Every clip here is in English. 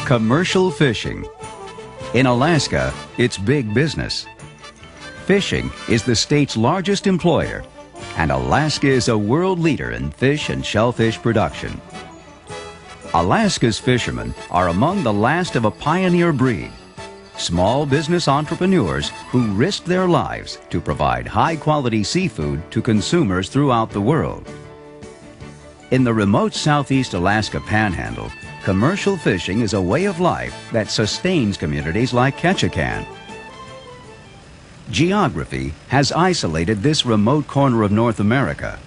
Commercial fishing. In Alaska, it's big business. Fishing is the state's largest employer, and Alaska is a world leader in fish and shellfish production. Alaska's fishermen are among the last of a pioneer breed, small business entrepreneurs who risk their lives to provide high-quality seafood to consumers throughout the world. In the remote southeast Alaska Panhandle, commercial fishing is a way of life that sustains communities like Ketchikan. Geography has isolated this remote corner of North America.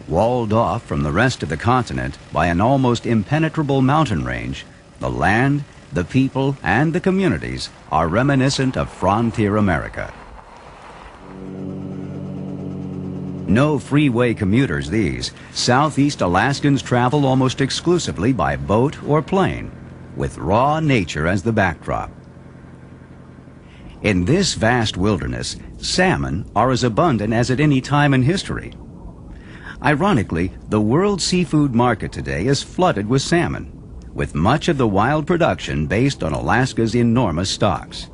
Walled off from the rest of the continent by an almost impenetrable mountain range, the land, the people, and the communities are reminiscent of frontier America. No freeway commuters these. Southeast Alaskans travel almost exclusively by boat or plane, with raw nature as the backdrop. In this vast wilderness, salmon are as abundant as at any time in history. Ironically, the world seafood market today is flooded with salmon, with much of the wild production based on Alaska's enormous stocks.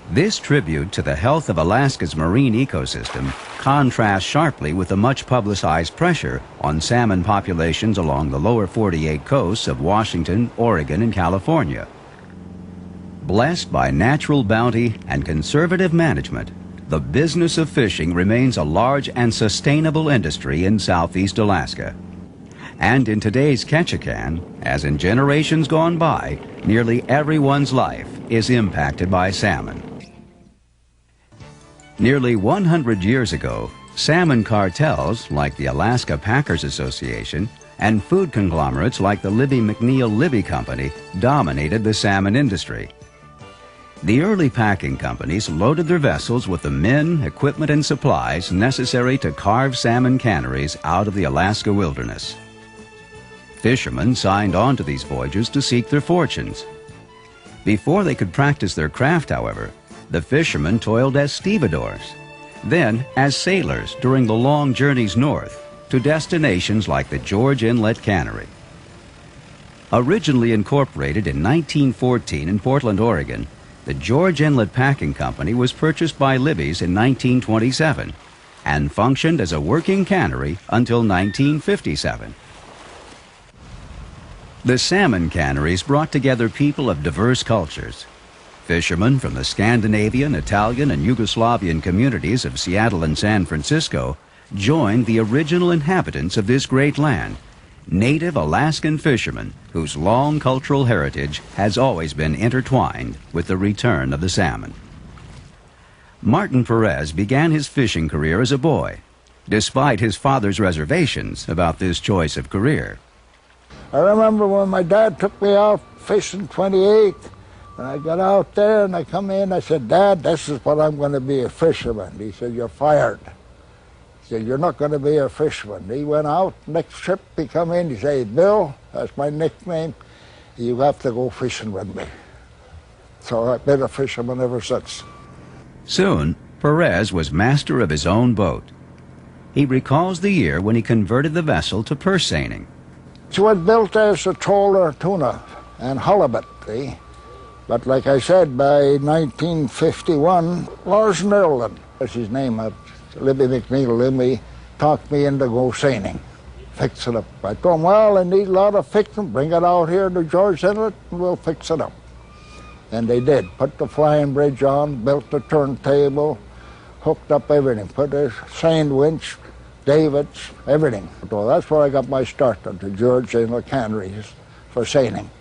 This tribute to the health of Alaska's marine ecosystem contrasts sharply with the much publicized pressure on salmon populations along the lower 48 coasts of Washington, Oregon, and California. Blessed by natural bounty and conservative management, the business of fishing remains a large and sustainable industry in southeast Alaska. And in today's Ketchikan, as in generations gone by, nearly everyone's life is impacted by salmon. Nearly 100 years ago, salmon cartels like the Alaska Packers Association and food conglomerates like the Libby McNeil Libby Company dominated the salmon industry. The early packing companies loaded their vessels with the men, equipment, and supplies necessary to carve salmon canneries out of the Alaska wilderness. Fishermen signed on to these voyages to seek their fortunes. Before they could practice their craft, however, the fishermen toiled as stevedores, then as sailors during the long journeys north to destinations like the George Inlet Cannery. Originally incorporated in 1914 in Portland, Oregon, the George Inlet Packing Company was purchased by Libby's in 1927 and functioned as a working cannery until 1957. The salmon canneries brought together people of diverse cultures. Fishermen from the Scandinavian, Italian, and Yugoslavian communities of Seattle and San Francisco joined the original inhabitants of this great land, native Alaskan fishermen whose long cultural heritage has always been intertwined with the return of the salmon. Martin Perez began his fishing career as a boy, despite his father's reservations about this choice of career. I remember when my dad took me out fishing 28, and I got out there and I come in, I said, "Dad, this is what I'm going to be, a fisherman." He said, "You're fired." He said, "You're not going to be a fisherman." He went out, next trip he come in, he said, "Bill," that's my nickname, "you have to go fishing with me." So I've been a fisherman ever since. Soon, Perez was master of his own boat. He recalls the year when he converted the vessel to purse seining. It was built as a trawler tuna and halibut, see? But like I said, by 1951, Lars Nerlin, that's his name, Libby McNeil Libby, talked me into go seining, fix it up. I told him, "Well, I need a lot of fixing, bring it out here to George Inlet and we'll fix it up." And they did, put the flying bridge on, built the turntable, hooked up everything, put a seine winch, davits, everything. So that's where I got my start at the George Inlet canneries for seining.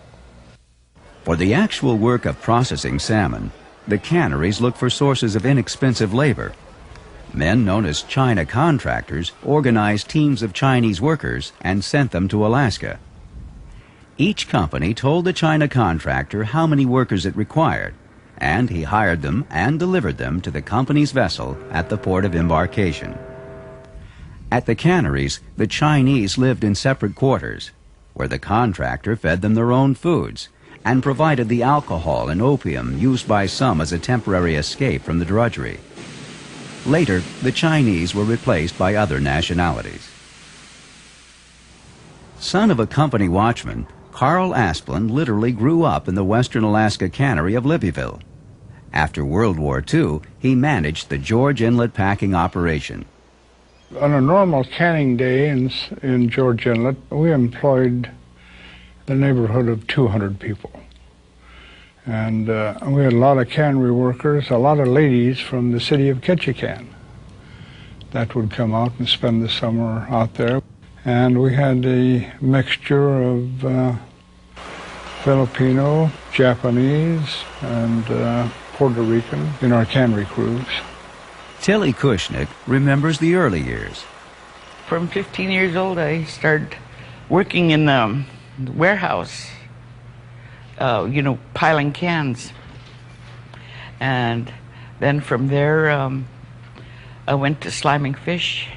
For the actual work of processing salmon, the canneries look for sources of inexpensive labor. Men known as China contractors organized teams of Chinese workers and sent them to Alaska. Each company told the China contractor how many workers it required, and he hired them and delivered them to the company's vessel at the port of embarkation. At the canneries, the Chinese lived in separate quarters, where the contractor fed them their own foods and provided the alcohol and opium used by some as a temporary escape from the drudgery. Later, the Chinese were replaced by other nationalities. Son of a company watchman, Carl Asplund literally grew up in the western Alaska cannery of Libbeyville. After World War II, he managed the George Inlet packing operation. On a normal canning day in George Inlet, we employed the neighborhood of 200 people. And we had a lot of cannery workers, a lot of ladies from the city of Ketchikan that would come out and spend the summer out there. And we had a mixture of Filipino, Japanese, and Puerto Rican in our cannery crews. Tilly Kushnick remembers the early years. From 15 years old, I started working in the warehouse, piling cans. And then from there, I went to sliming fish.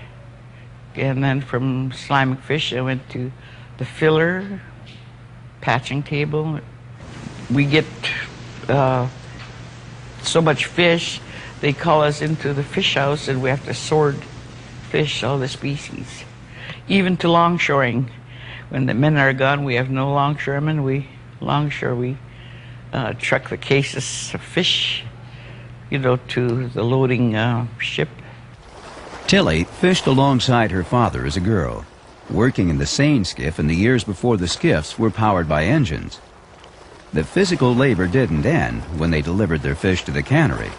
And then from sliming fish, I went to the filler, patching table. We get so much fish, they call us into the fish house and we have to sort fish, all the species. Even to longshoring. When the men are gone, we have no longshoremen. We longshore, we truck the cases of fish, to the loading ship. Tilly fished alongside her father as a girl, working in the seine skiff in the years before the skiffs were powered by engines. The physical labor didn't end when they delivered their fish to the cannery.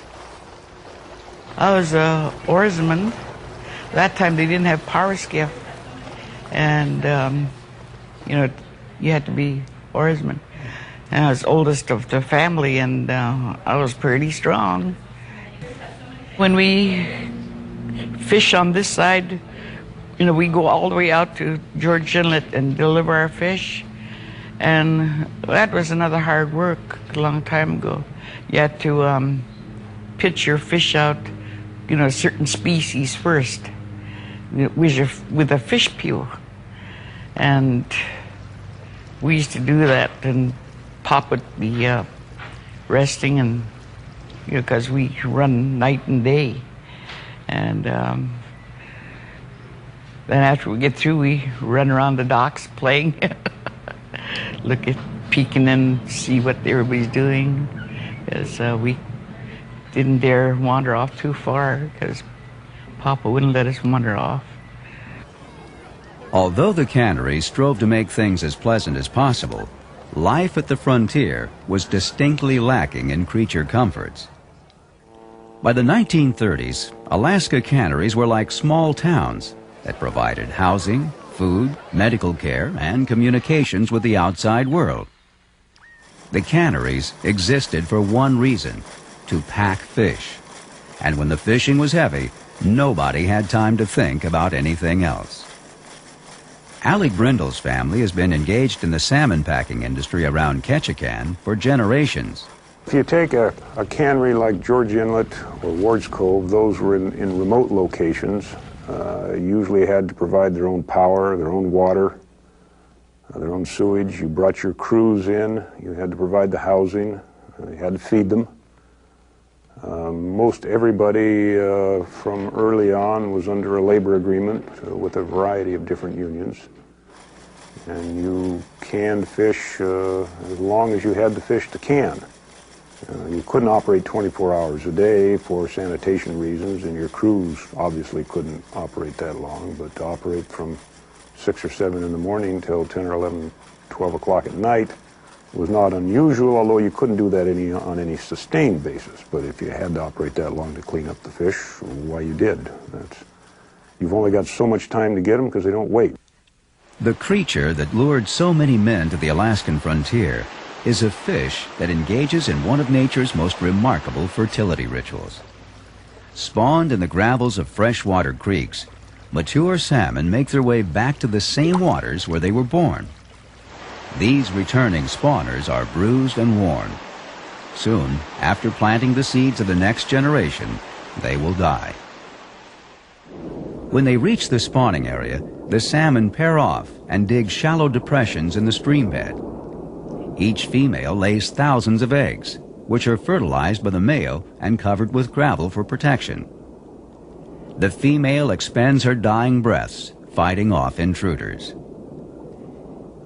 I was a oarsman. That time they didn't have power skiff. And, you had to be oarsman. And I was oldest of the family, and I was pretty strong. When we fish on this side, we go all the way out to George Inlet and deliver our fish. And that was another hard work a long time ago. You had to pitch your fish out, certain species first with a fish peel. And we used to do that, and Pop would be resting, and because we run night and day. And then after we get through, we run around the docks playing. Look at, peeking and see what everybody's doing, because we didn't dare wander off too far, because Papa wouldn't let us wander off. Although the cannery strove to make things as pleasant as possible, life at the frontier was distinctly lacking in creature comforts. By the 1930s, Alaska canneries were like small towns that provided housing, food, medical care, and communications with the outside world. The canneries existed for one reason: to pack fish. And when the fishing was heavy, nobody had time to think about anything else. Alec Brindle's family has been engaged in the salmon packing industry around Ketchikan for generations. If you take a cannery like George Inlet or Ward's Cove, those were in remote locations. Usually had to provide their own power, their own water, their own sewage. You brought your crews in, you had to provide the housing, you had to feed them. Most everybody from early on was under a labor agreement with a variety of different unions. And you canned fish as long as you had the fish to can. You couldn't operate 24 hours a day for sanitation reasons, and your crews obviously couldn't operate that long, but to operate from 6 or 7 in the morning till 10 or 11, 12 o'clock at night was not unusual, although you couldn't do that on any sustained basis. But if you had to operate that long to clean up the fish, why, you did. You've only got so much time to get them because they don't wait. The creature that lured so many men to the Alaskan frontier is a fish that engages in one of nature's most remarkable fertility rituals. Spawned in the gravels of freshwater creeks, mature salmon make their way back to the same waters where they were born. These returning spawners are bruised and worn. Soon, after planting the seeds of the next generation, they will die. When they reach the spawning area, the salmon pair off and dig shallow depressions in the stream bed. Each female lays thousands of eggs, which are fertilized by the male and covered with gravel for protection. The female expends her dying breaths, fighting off intruders.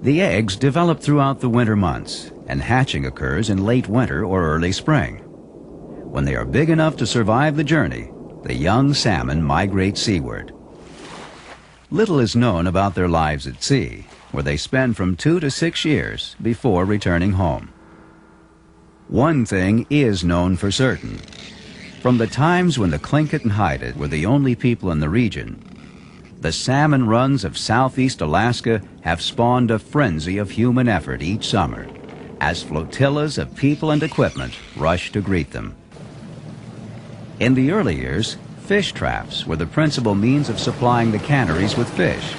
The eggs develop throughout the winter months, and hatching occurs in late winter or early spring. When they are big enough to survive the journey, the young salmon migrate seaward. Little is known about their lives at sea, where they spend from 2 to 6 years before returning home. One thing is known for certain. From the times when the Tlingit and Haida were the only people in the region, the salmon runs of southeast Alaska have spawned a frenzy of human effort each summer, as flotillas of people and equipment rush to greet them. In the early years, fish traps were the principal means of supplying the canneries with fish.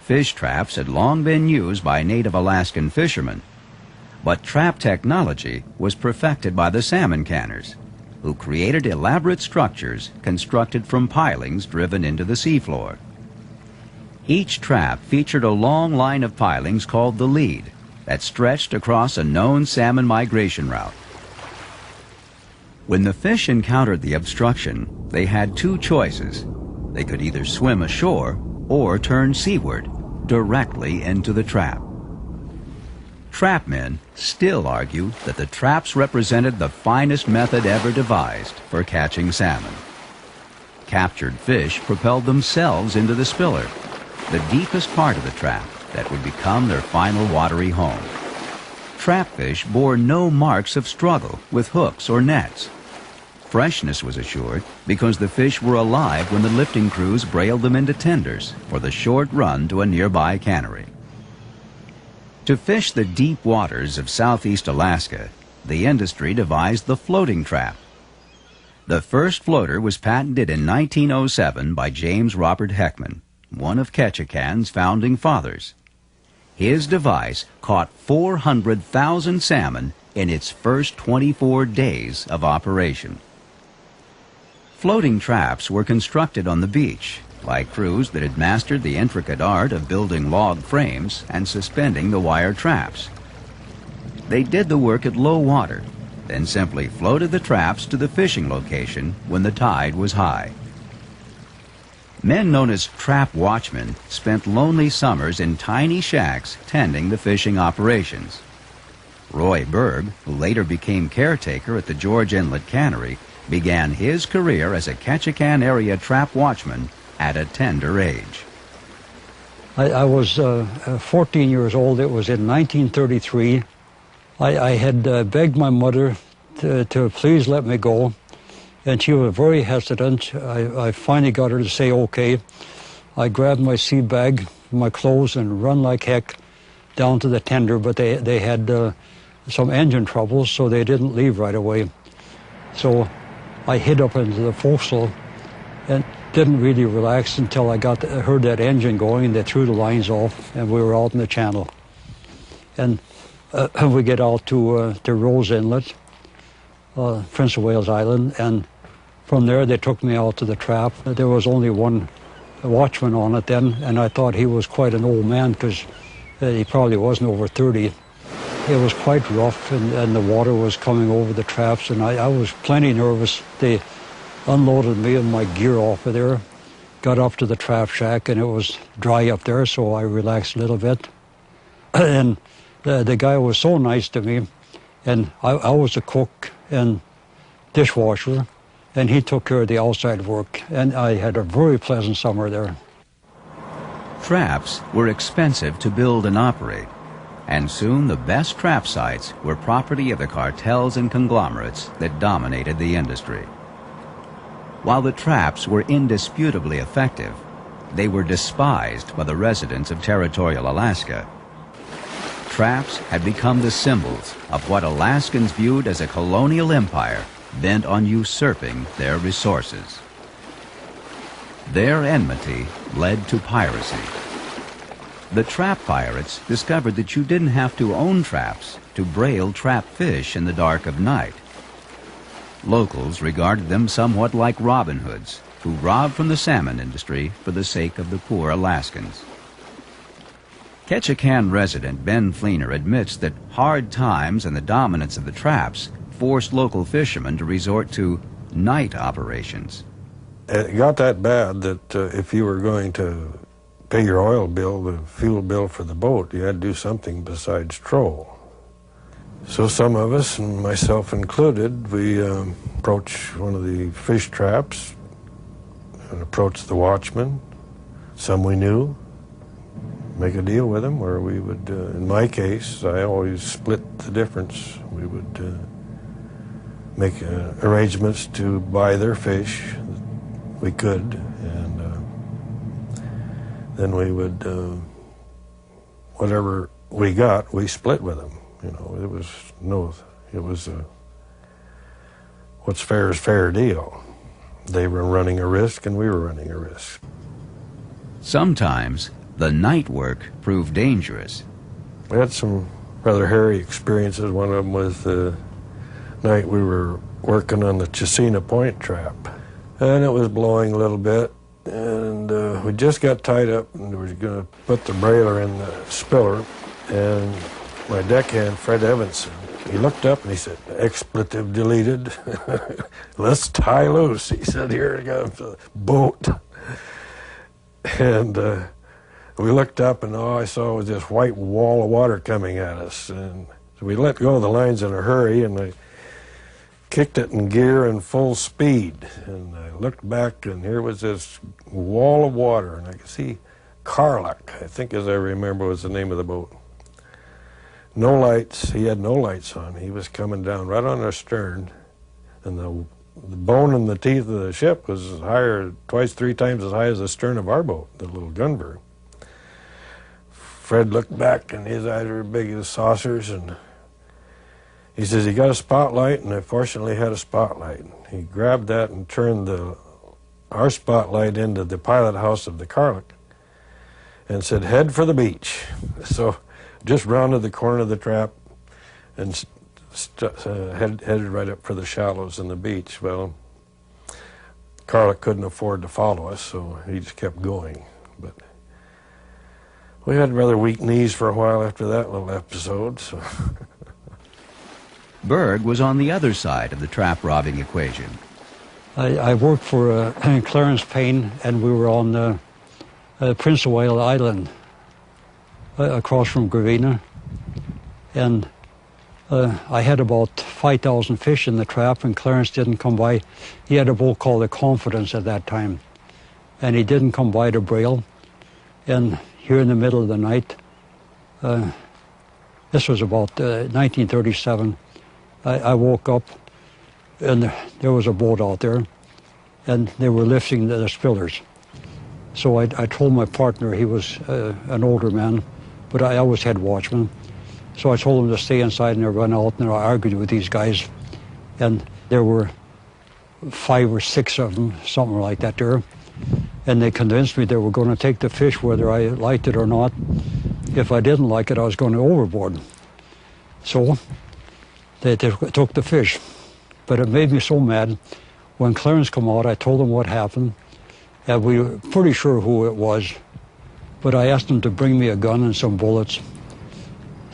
Fish traps had long been used by native Alaskan fishermen, but trap technology was perfected by the salmon canners, who created elaborate structures constructed from pilings driven into the seafloor. Each trap featured a long line of pilings called the lead that stretched across a known salmon migration route. When the fish encountered the obstruction, they had two choices. They could either swim ashore or turn seaward, directly into the trap. Trapmen still argue that the traps represented the finest method ever devised for catching salmon. Captured fish propelled themselves into the spiller, the deepest part of the trap that would become their final watery home. Trapfish bore no marks of struggle with hooks or nets. Freshness was assured because the fish were alive when the lifting crews brailed them into tenders for the short run to a nearby cannery. To fish the deep waters of southeast Alaska, the industry devised the floating trap. The first floater was patented in 1907 by James Robert Heckman, one of Ketchikan's founding fathers. His device caught 400,000 salmon in its first 24 days of operation. Floating traps were constructed on the beach, like crews that had mastered the intricate art of building log frames and suspending the wire traps. They did the work at low water, then simply floated the traps to the fishing location when the tide was high. Men known as trap watchmen spent lonely summers in tiny shacks tending the fishing operations. Roy Berg, who later became caretaker at the George Inlet Cannery, began his career as a Ketchikan area trap watchman at a tender age. I was 14 years old. It was in 1933. I had begged my mother to please let me go, and she was very hesitant. I finally got her to say okay. I grabbed my seed bag, my clothes, and run like heck down to the tender, but they had some engine troubles, so they didn't leave right away. So I hid up into the forecastle and didn't really relax until I heard that engine going, and they threw the lines off, and we were out in the channel. And we get out to Rose Inlet, Prince of Wales Island, and from there they took me out to the trap. There was only one watchman on it then, and I thought he was quite an old man because he probably wasn't over 30. It was quite rough, and the water was coming over the traps, and I was plenty nervous. They unloaded me and my gear off of there, got up to the trap shack, and it was dry up there, so I relaxed a little bit. And the guy was so nice to me, and I was a cook and dishwasher, and he took care of the outside work, and I had a very pleasant summer there. Traps were expensive to build and operate, and soon the best trap sites were property of the cartels and conglomerates that dominated the industry. While the traps were indisputably effective, they were despised by the residents of territorial Alaska. Traps had become the symbols of what Alaskans viewed as a colonial empire bent on usurping their resources. Their enmity led to piracy. The trap pirates discovered that you didn't have to own traps to brail trap fish in the dark of night. Locals regarded them somewhat like Robin Hoods, who robbed from the salmon industry for the sake of the poor Alaskans. Ketchikan resident Ben Fleener admits that hard times and the dominance of the traps forced local fishermen to resort to night operations. It got that bad that if you were going to pay your oil bill, the fuel bill for the boat, you had to do something besides troll. So some of us, and myself included, we approached one of the fish traps and approached the watchman. Some we knew, make a deal with them where we would, in my case, I always split the difference. We would make arrangements to buy their fish. We could, and then we would, whatever we got, we split with them. You know, it was a what's fair is fair deal. They were running a risk and we were running a risk. Sometimes the night work proved dangerous. We had some rather hairy experiences. One of them was the night we were working on the Chesina Point trap. And it was blowing a little bit, and we just got tied up and we were going to put the brailer in the spiller, and my deckhand, Fred Evanson, he looked up and he said, "Expletive deleted." "Let's tie loose," he said. "Here comes the boat." And we looked up, and all I saw was this white wall of water coming at us. And so we let go of the lines in a hurry, and I kicked it in gear and full speed. And I looked back, and here was this wall of water, and I could see Carlock, I think, as I remember, was the name of the boat. No lights. He had no lights on. He was coming down right on our stern, and the bone in the teeth of the ship was higher, twice, 3 times as high as the stern of our boat, the little Gunberg. Fred looked back, and his eyes were big as saucers, and he says, "You got a spotlight?" And I fortunately had a spotlight. He grabbed that and turned our spotlight into the pilot house of the Carlock and said, "Head for the beach." So just rounded the corner of the trap and headed right up for the shallows in the beach. Well, Carlock couldn't afford to follow us, so he just kept going. But we had rather weak knees for a while after that little episode. So. Berg was on the other side of the trap robbing equation. I worked for Clarence Payne, and we were on Prince of Wales Island, across from Gravina, and I had about 5,000 fish in the trap, and Clarence didn't come by. He had a boat called the Confidence at that time, and he didn't come by to brail. And here in the middle of the night, this was about 1937, I woke up, and there was a boat out there, and they were lifting the spillers. So I told my partner, he was an older man, but I was head watchman. So I told him to stay inside, and I ran out and I argued with these guys. And there were 5 or 6 of them, something like that there. And they convinced me they were going to take the fish whether I liked it or not. If I didn't like it, I was going to overboard. So they took the fish. But it made me so mad. When Clarence came out, I told him what happened. And we were pretty sure who it was. But I asked him to bring me a gun and some bullets.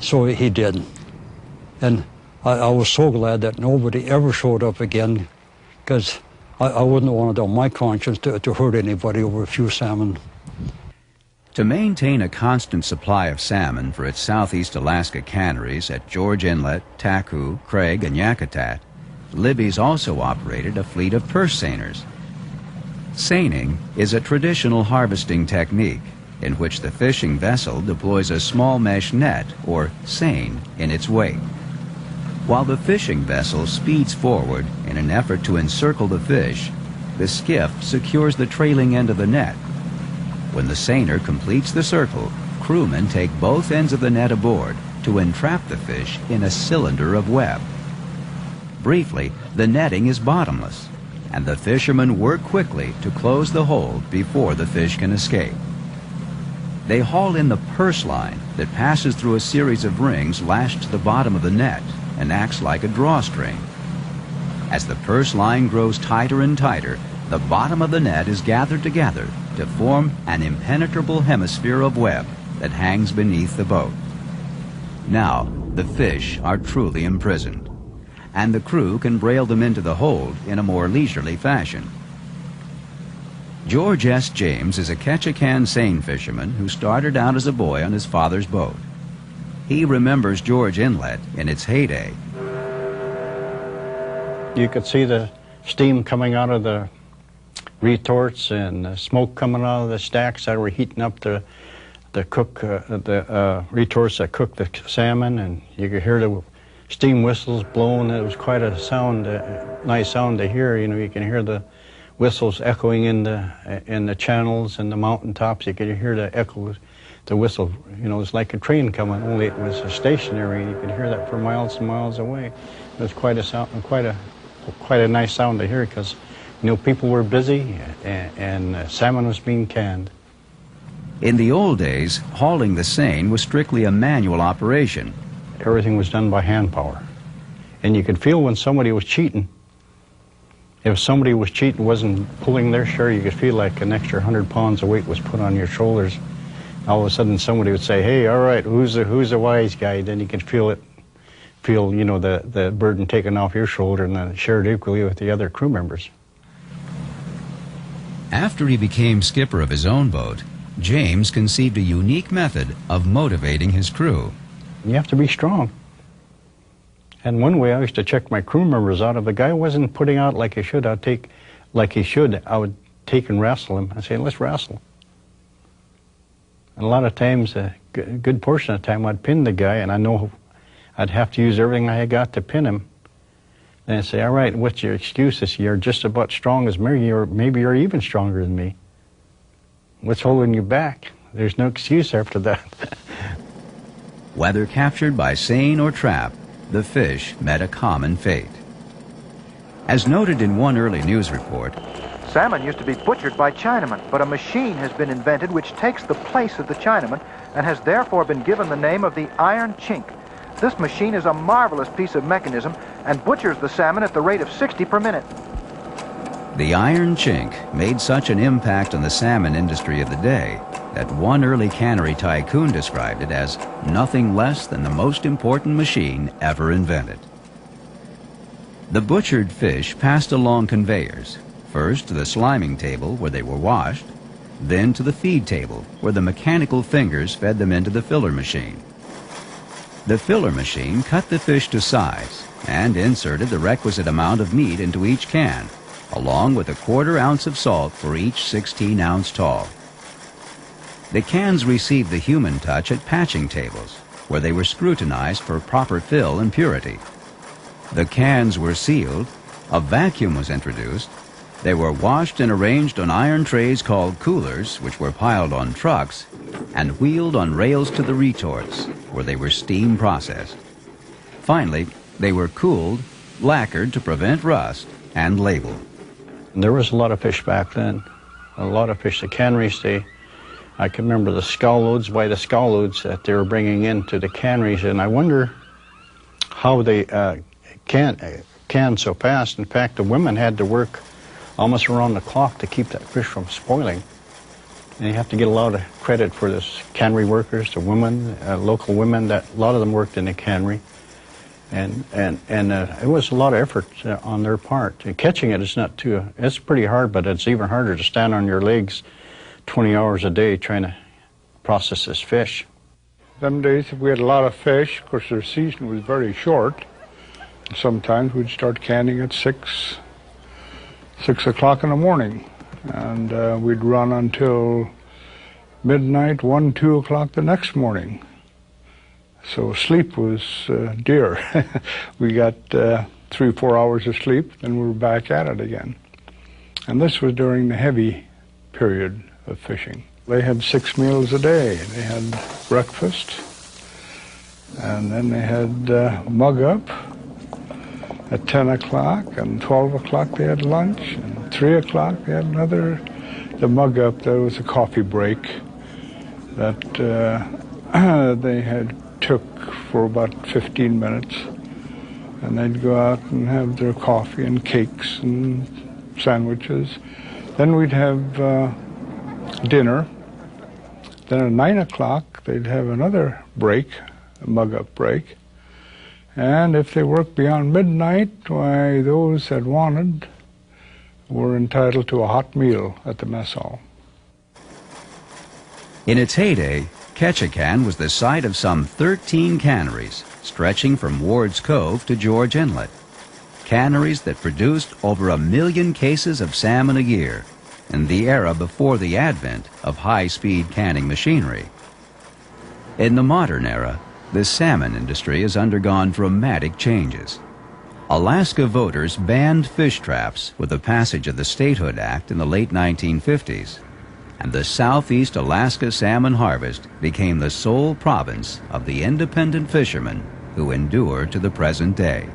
So he did. And I was so glad that nobody ever showed up again, because I wouldn't want it on my conscience to hurt anybody over a few salmon. To maintain a constant supply of salmon for its southeast Alaska canneries at George Inlet, Taku, Craig, and Yakutat, Libby's also operated a fleet of purse seiners. Seining is a traditional harvesting technique in which the fishing vessel deploys a small mesh net, or seine, in its wake. While the fishing vessel speeds forward in an effort to encircle the fish, the skiff secures the trailing end of the net. When the seiner completes the circle, crewmen take both ends of the net aboard to entrap the fish in a cylinder of web. Briefly, the netting is bottomless, and the fishermen work quickly to close the hold before the fish can escape. They haul in the purse line that passes through a series of rings lashed to the bottom of the net and acts like a drawstring. As the purse line grows tighter and tighter, the bottom of the net is gathered together to form an impenetrable hemisphere of web that hangs beneath the boat. Now, the fish are truly imprisoned, and the crew can brail them into the hold in a more leisurely fashion. George S. James is a Ketchikan seine fisherman who started out as a boy on his father's boat. He remembers George Inlet in its heyday. You could see the steam coming out of the retorts and the smoke coming out of the stacks that were heating up the retorts that cooked the salmon, and you could hear the steam whistles blowing. It was quite a sound, nice sound to hear. You know, you can hear the whistles echoing in the channels and the mountaintops. You could hear the echo, the whistle. You know, it was like a train coming, only it was stationary. You could hear that for miles and miles away. It was quite a sound, quite a nice sound to hear, because you know, people were busy and salmon was being canned. In the old days, hauling the seine was strictly a manual operation. Everything was done by hand power. And you could feel when somebody was cheating. If somebody was cheating, wasn't pulling their share, you could feel like an extra 100 pounds of weight was put on your shoulders. All of a sudden somebody would say, hey, all right, who's the wise guy? Then you can feel, you know, the burden taken off your shoulder and then shared equally with the other crew members. After he became skipper of his own boat, James conceived a unique method of motivating his crew. You have to be strong. And one way I used to check my crew members out, if a guy wasn't putting out like he should, I would take and wrestle him. I'd say, let's wrestle. And a lot of times, a good portion of the time, I'd pin the guy, and I know I'd have to use everything I had got to pin him. And I'd say, all right, what's your excuses? You're just about strong as me, or maybe you're even stronger than me. What's holding you back? There's no excuse after that. Whether captured by seine or trap, the fish met a common fate. As noted in one early news report, salmon used to be butchered by Chinamen, but a machine has been invented which takes the place of the Chinaman and has therefore been given the name of the iron chink. This machine is a marvelous piece of mechanism and butchers the salmon at the rate of 60 per minute. The iron chink made such an impact on the salmon industry of the day that one early cannery tycoon described it as nothing less than the most important machine ever invented. The butchered fish passed along conveyors, first to the sliming table where they were washed, then to the feed table where the mechanical fingers fed them into the filler machine. The filler machine cut the fish to size and inserted the requisite amount of meat into each can, along with a 1/4 ounce of salt for each 16-ounce tall. The cans received the human touch at patching tables, where they were scrutinized for proper fill and purity. The cans were sealed, a vacuum was introduced, they were washed and arranged on iron trays called coolers, which were piled on trucks, and wheeled on rails to the retorts, where they were steam processed. Finally, they were cooled, lacquered to prevent rust, and labeled. There was a lot of fish back then, a lot of fish. The canneries, I can remember the scow loads by the scow loads that they were bringing into the canneries, and I wonder how they can so fast. In fact, the women had to work almost around the clock to keep that fish from spoiling. And you have to get a lot of credit for this cannery workers, the women, local women, that a lot of them worked in the cannery. And it was a lot of effort on their part. And catching it is not too, it's pretty hard, but it's even harder to stand on your legs 20 hours a day trying to process this fish. Them days, if we had a lot of fish, of course their season was very short. Sometimes we'd start canning at 6 o'clock in the morning, and we'd run until midnight, 1, 2 o'clock the next morning. So sleep was dear. We got 3 or 4 hours of sleep, then we were back at it again. And this was during the heavy period of fishing. They had 6 meals a day. They had breakfast, and then they had mug up at 10 o'clock, and 12 o'clock they had lunch, and 3 o'clock they had another, the mug up. There was a coffee break that they had took for about 15 minutes, and they'd go out and have their coffee and cakes and sandwiches. Then we'd have dinner. Then at 9 o'clock they'd have another break, a mug-up break. And if they worked beyond midnight, why, those that wanted were entitled to a hot meal at the mess hall. In its heyday, Ketchikan was the site of some 13 canneries, stretching from Ward's Cove to George Inlet. Canneries that produced over 1 million cases of salmon a year, in the era before the advent of high-speed canning machinery. In the modern era, the salmon industry has undergone dramatic changes. Alaska voters banned fish traps with the passage of the Statehood Act in the late 1950s, and the Southeast Alaska salmon harvest became the sole province of the independent fishermen who endure to the present day.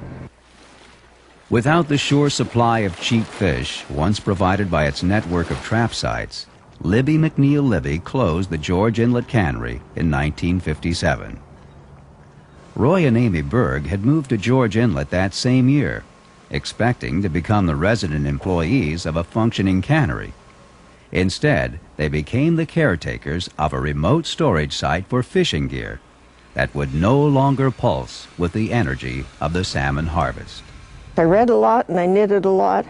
Without the sure supply of cheap fish once provided by its network of trap sites, Libby McNeil Libby closed the George Inlet Cannery in 1957. Roy and Amy Berg had moved to George Inlet that same year, expecting to become the resident employees of a functioning cannery. Instead, they became the caretakers of a remote storage site for fishing gear that would no longer pulse with the energy of the salmon harvest. I read a lot and I knitted a lot.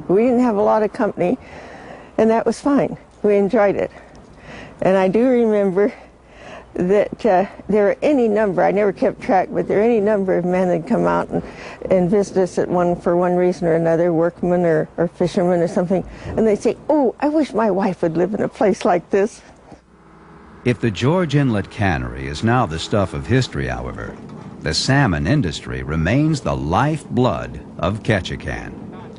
We didn't have a lot of company, and that was fine. We enjoyed it. And I do remember that there are any number, I never kept track, but there are any number of men that come out and visit us for one reason or another, workmen or fishermen or something, and they say, "Oh, I wish my wife would live in a place like this." If the George Inlet Cannery is now the stuff of history, however, the salmon industry remains the lifeblood of Ketchikan.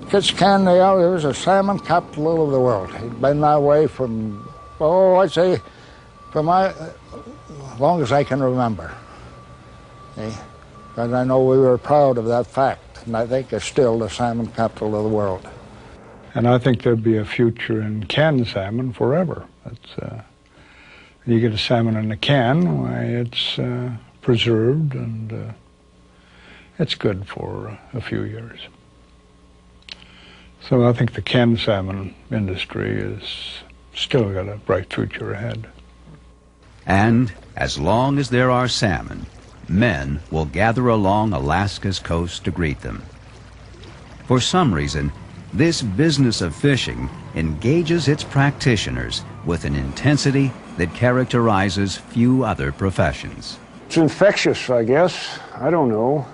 Ketchikan, it was a salmon capital of the world. It's been that way from, I'd say, from as long as I can remember. And I know we were proud of that fact, and I think it's still the salmon capital of the world. And I think there'll be a future in canned salmon forever. You get a salmon in a can, why it's preserved and it's good for a few years. So I think the canned salmon industry is still got a bright future ahead. And as long as there are salmon, men will gather along Alaska's coast to greet them. For some reason, this business of fishing engages its practitioners with an intensity that characterizes few other professions. It's infectious, I guess. I don't know.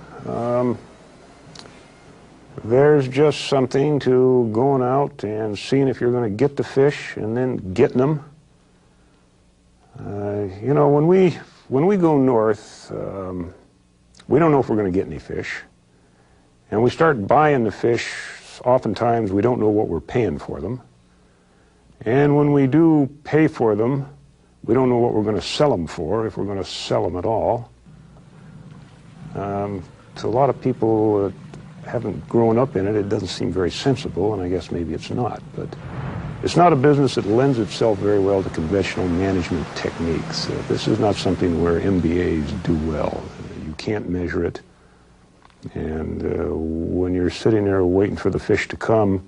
There's just something to going out and seeing if you're going to get the fish and then getting them. You know, when we go north, we don't know if we're going to get any fish. And we start buying the fish, oftentimes we don't know what we're paying for them. And when we do pay for them, we don't know what we're going to sell them for, if we're going to sell them at all. To a lot of people haven't grown up in it, it doesn't seem very sensible, and I guess maybe it's not. But it's not a business that lends itself very well to conventional management techniques. This is not something where MBAs do well. You can't measure it. And when you're sitting there waiting for the fish to come,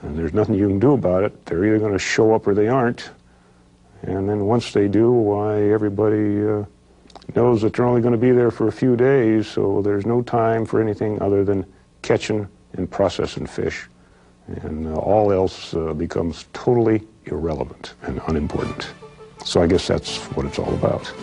and there's nothing you can do about it, they're either going to show up or they aren't. And then once they do, why, everybody knows that they're only going to be there for a few days, so there's no time for anything other than catching and processing fish. And all else becomes totally irrelevant and unimportant. So I guess that's what it's all about.